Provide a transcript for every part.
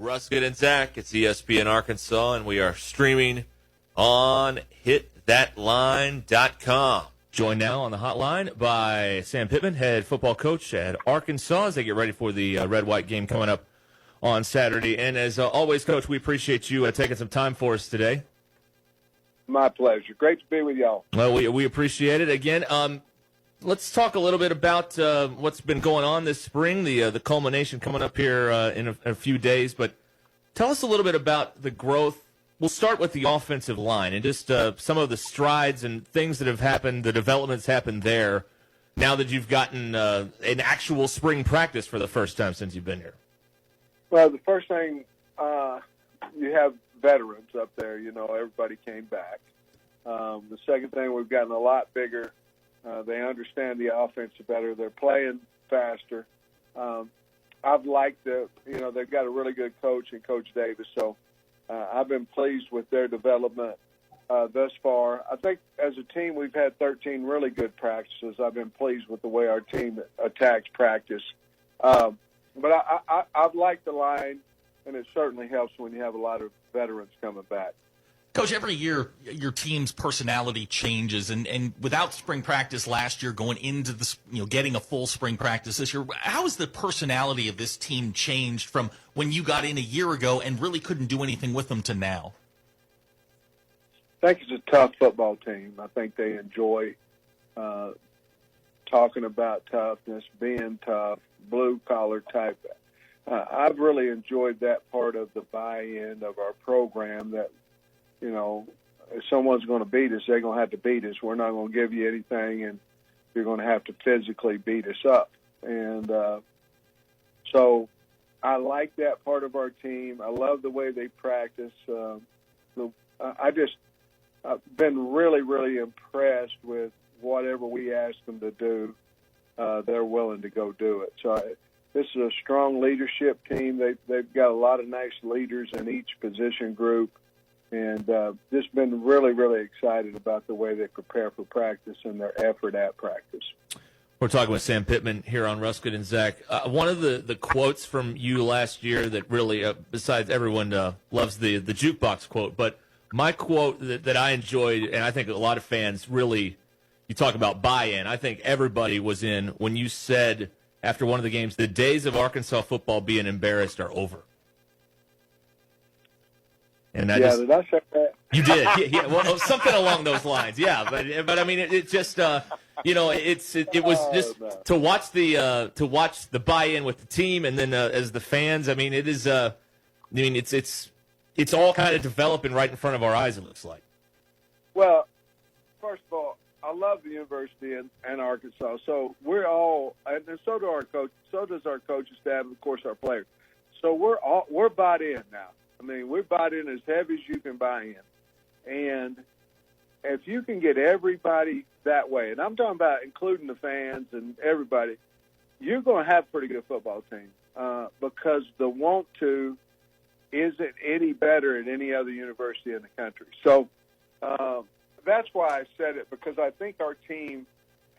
Ruscin Zach. It's ESPN Arkansas, and we are streaming on hitthatline.com. Joined now on the hotline by Sam Pittman, head football coach at Arkansas, as they get ready for the red-white game coming up on Saturday. And as always, Coach, we appreciate you taking some time for us today. My pleasure. Great to be with y'all. Well, we appreciate it. Again, let's talk a little bit about what's been going on this spring, the culmination coming up here in a few days. But tell us a little bit about the growth. We'll start with the offensive line and just some of the strides and things that have happened, the developments happened there, now that you've gotten an actual spring practice for the first time since you've been here. Well, the first thing, you have veterans up there. You know, everybody came back. The second thing, we've gotten a lot bigger. They understand the offense better. They're playing faster. I've liked they've got a really good coach in Coach Davis, so I've been pleased with their development thus far. I think as a team we've had 13 really good practices. I've been pleased with the way our team attacks practice. But I've liked the line, and it certainly helps when you have a lot of veterans coming back. Coach, every year your team's personality changes, and without spring practice last year, going into the getting a full spring practice this year, how has the personality of this team changed from when you got in a year ago and really couldn't do anything with them to now? I think it's a tough football team. I think they enjoy talking about toughness, being tough, blue-collar type. I've really enjoyed that part of the buy-in of our program that, if someone's going to beat us, they're going to have to beat us. We're not going to give you anything, and you're going to have to physically beat us up. And so I like that part of our team. I love the way they practice. I've been really, really impressed with whatever we ask them to do. They're willing to go do it. So this is a strong leadership team. They've got a lot of nice leaders in each position group. And just been really, really excited about the way they prepare for practice and their effort at practice. We're talking with Sam Pittman here on Ruscin Zach. One of the quotes from you last year that really, besides everyone loves the jukebox quote, but my quote that I enjoyed, and I think a lot of fans really, you talk about buy-in, I think everybody was in when you said after one of the games, the days of Arkansas football being embarrassed are over. And did I say that? You did, yeah. Well, something along those lines, yeah. But I mean, it just, it was just to watch the buy-in with the team, and then as the fans, I mean, it is, it's all kind of developing right in front of our eyes. It looks like. Well, first of all, I love the university and Arkansas. So we're all, and so do our coach, so does our coaching staff, and of course our players. So we're bought in now. I mean, we're bought in as heavy as you can buy in. And if you can get everybody that way, and I'm talking about including the fans and everybody, you're going to have a pretty good football team because the want to isn't any better at any other university in the country. So that's why I said it, because I think our team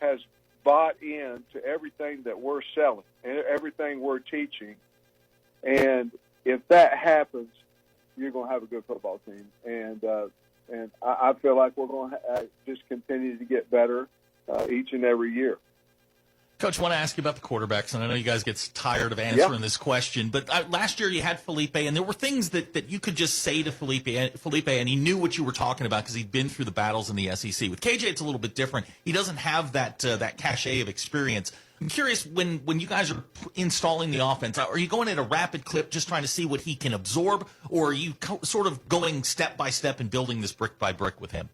has bought into everything that we're selling and everything we're teaching. And if that happens, you're going to have a good football team. And I feel like we're going to just continue to get better each and every year. Coach, I want to ask you about the quarterbacks, and I know you guys get tired of answering this question, but last year you had Felipe, and there were things that you could just say to Felipe, and he knew what you were talking about because he'd been through the battles in the SEC. With KJ, it's a little bit different. He doesn't have that cachet of experience. I'm curious, when you guys are installing the offense, are you going at a rapid clip just trying to see what he can absorb, or are you sort of going step by step and building this brick by brick with him?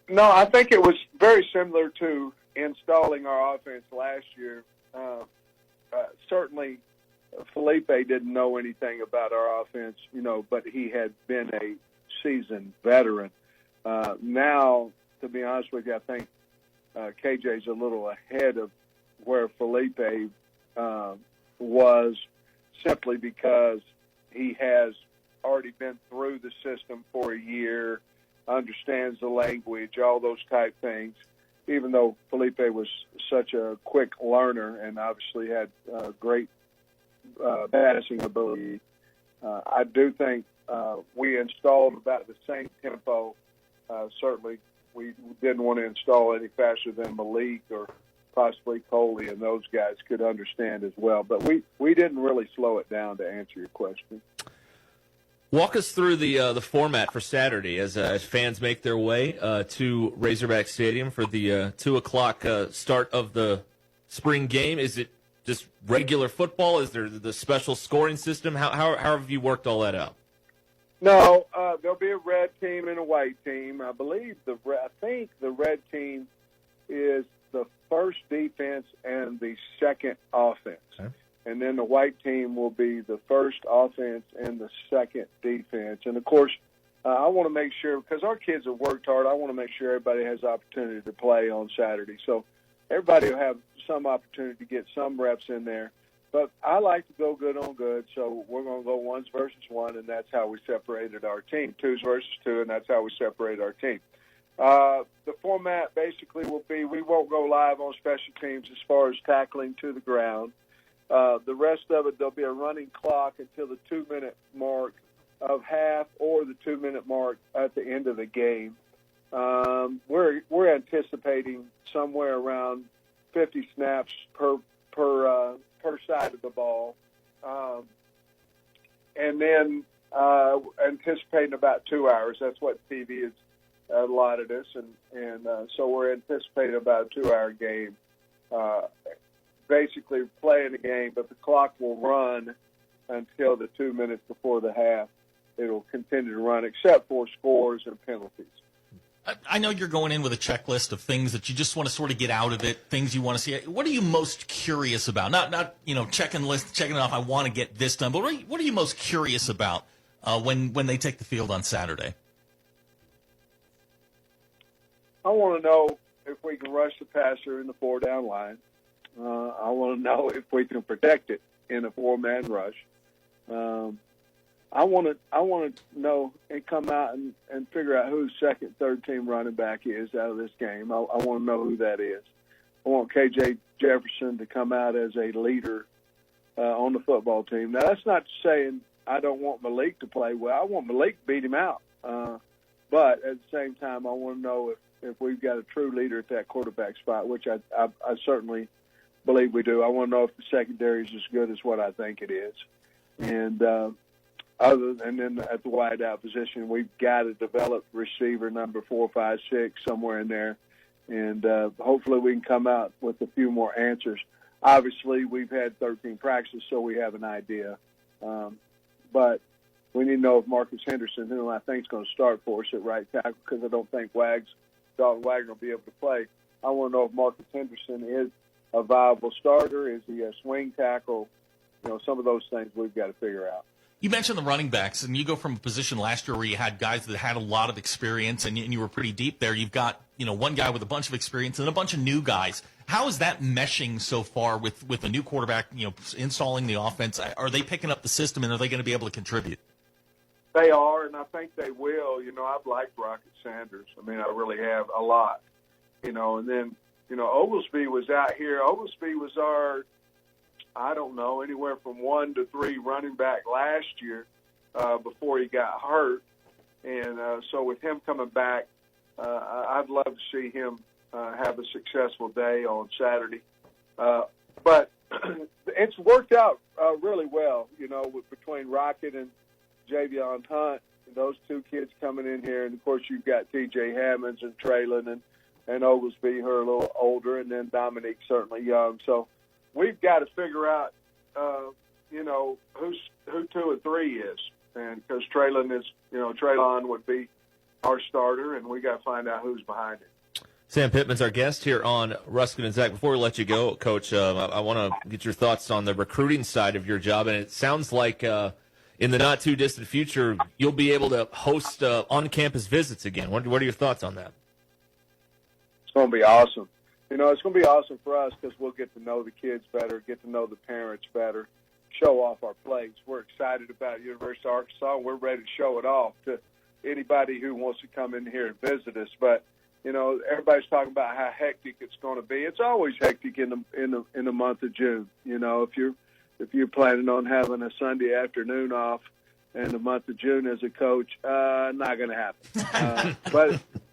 No, I think it was very similar to installing our offense last year. Certainly, Felipe didn't know anything about our offense, but he had been a seasoned veteran. Now, to be honest with you, I think KJ's a little ahead of where Felipe was, simply because he has already been through the system for a year, understands the language, all those type things, even though Felipe was such a quick learner and obviously had great passing ability. I do think we installed about the same tempo. Certainly, we didn't want to install any faster than Malik or possibly Coley, and those guys could understand as well. But we didn't really slow it down, to answer your question. Walk us through the format for Saturday as fans make their way to Razorback Stadium for the 2 o'clock start of the spring game. Is it just regular football? Is there the special scoring system? How have you worked all that out? No, there'll be a red team and a white team. I believe I think the red team is the first defense and the second offense. Okay. And then the white team will be the first offense and the second defense. And, of course, I want to make sure, because our kids have worked hard, I want to make sure everybody has opportunity to play on Saturday. So everybody will have some opportunity to get some reps in there. But I like to go good on good, so we're going to go 1s versus 1, and that's how we separated our team. 2s versus 2, and that's how we separate our team. The format basically will be we won't go live on special teams as far as tackling to the ground. The rest of it, there'll be a running clock until the 2-minute mark of half or the 2-minute mark at the end of the game. We're anticipating somewhere around 50 snaps per side of the ball, and then anticipating about 2 hours. That's what TV has allotted us, and so we're anticipating about a 2-hour game. Basically playing the game, but the clock will run until the 2 minutes before the half. It'll continue to run, except for scores and penalties. I know you're going in with a checklist of things that you just want to sort of get out of it, things you want to see. What are you most curious about? Not checking it off, I want to get this done, but what are you most curious about when they take the field on Saturday? I want to know if we can rush the passer in the 4-down line. I want to know if we can protect it in a 4-man rush. I want to know and come out and figure out who second, third team running back is out of this game. I want to know who that is. I want KJ Jefferson to come out as a leader on the football team. Now, that's not saying I don't want Malik to play well. I want Malik to beat him out. But at the same time, I want to know if we've got a true leader at that quarterback spot, which I certainly believe we do. I want to know if the secondary is as good as what I think it is. And then at the wide out position, we've got to develop receiver number 4, 5, 6 somewhere in there, and hopefully we can come out with a few more answers. Obviously, we've had 13 practices, so we have an idea. But we need to know if Marcus Henderson, who I think is going to start for us at right tackle, because I don't think Dalton Wagner will be able to play. I want to know if Marcus Henderson is a viable starter. Is he a swing tackle? Some of those things we've got to figure out. You mentioned the running backs, and you go from a position last year where you had guys that had a lot of experience, and you were pretty deep there. You've got one guy with a bunch of experience and a bunch of new guys. How is that meshing so far with a new quarterback, installing the offense? Are they picking up the system, and are they going to be able to contribute? They are, and I think they will. I've liked Rocket Sanders. I mean, I really have a lot. And then, Oglesby was out here. Oglesby was our, anywhere from 1 to 3 running back last year before he got hurt. And so with him coming back, I'd love to see him have a successful day on Saturday. But it's worked out really well, between Rocket and Javion Hunt, and those two kids coming in here. And, of course, you've got T.J. Hammonds and Traylon and Oglesby, who are a little older, and then Dominique certainly young. So we've got to figure out, who 2 and 3 is. And because Traylon would be our starter, and we got to find out who's behind it. Sam Pittman's our guest here on Ruscin and Zach. Before we let you go, Coach, I want to get your thoughts on the recruiting side of your job. And it sounds like in the not-too-distant future, you'll be able to host on-campus visits again. What are your thoughts on that? It's going to be awesome. It's going to be awesome for us because we'll get to know the kids better, get to know the parents better, show off our plays. We're excited about University of Arkansas. We're ready to show it off to anybody who wants to come in here and visit us. But, everybody's talking about how hectic it's going to be. It's always hectic in the month of June. If you're planning on having a Sunday afternoon off, in the month of June as a coach. Not going to happen.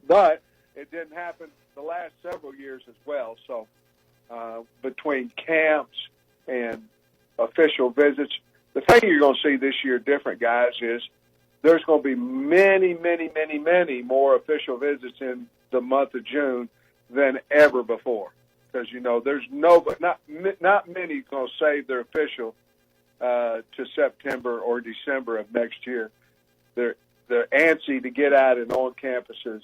But it didn't happen the last several years as well. So between camps and official visits, the thing you're going to see this year different, guys, is there's going to be many, many, many, many more official visits in the month of June than ever before. Because, there's not many going to save their official to September or December of next year. They're antsy to get out and on campuses.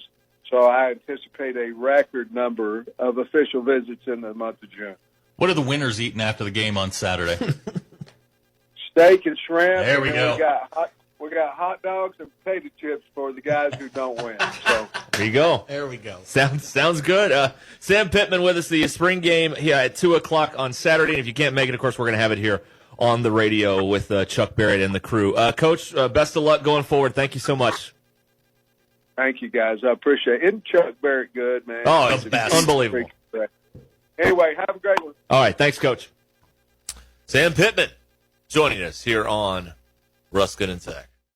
So I anticipate a record number of official visits in the month of June. What are the winners eating after the game on Saturday? Steak and shrimp. There we go. We got hot dogs and potato chips for the guys who don't win. So there you go. There we go. Sounds good. Sam Pittman with us, the spring game here at 2:00 on Saturday. And if you can't make it, of course, we're going to have it here on the radio with Chuck Barrett and the crew. Coach, best of luck going forward. Thank you so much. Thank you, guys. I appreciate it. Isn't Chuck Barrett good, man? Oh, it's unbelievable. Anyway, have a great one. All right, thanks, Coach. Sam Pittman joining us here on Ruscin and Zach.